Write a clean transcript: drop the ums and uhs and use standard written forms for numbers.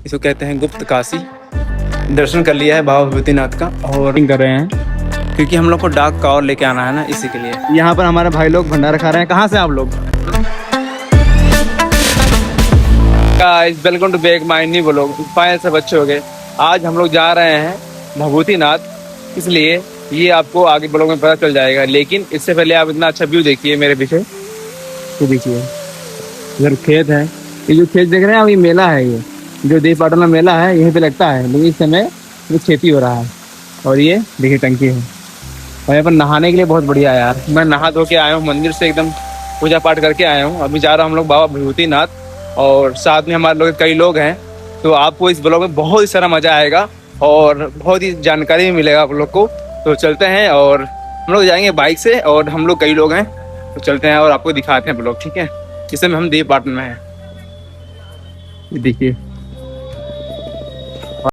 इसको कहते हैं गुप्त काशी। दर्शन कर लिया है बाबा विभूतिनाथ का और कर रहे हैं क्योंकि हम लोग को डाक का और लेके आना है ना, इसी के लिए। यहाँ पर हमारे भाई लोग भंडारा खा रहे हैं। कहाँ से आप लोग? Guys welcome to back my new vlog. Final से बच्चे हो गए। आज हम लोग जा रहे हैं विभूतिनाथ, इसलिए ये आपको आगे ब्लॉग में पता चल जाएगा। लेकिन इससे पहले आप इतना अच्छा व्यू देखिए मेरे पीछे। तो देखिए इधर खेत है। ये जो खेत देख रहे हैं, अभी मेला है। ये जो देव पाटन में मेला है यहीं पे लगता है, लेकिन इस समय वो खेती हो रहा है। और ये देखिए टंकी है और यहाँ पर नहाने के लिए बहुत बढ़िया है यार। मैं नहा धो के आया हूँ मंदिर से, एकदम पूजा पाठ करके आया हूँ। अभी जा रहा हूँ हम लोग बाबा विभूतिनाथ और साथ में हमारे लोग कई लोग हैं। तो आपको इस ब्लॉग में बहुत ही सारा मजा आएगा और बहुत ही जानकारी भी मिलेगा आप लोग को। तो चलते हैं और हम लोग जाएंगे बाइक से और हम लोग कई लोग हैं। तो चलते हैं और आपको दिखाते हैं ब्लॉग, ठीक है? इस समय हम देव पाटन में हैं। देखिए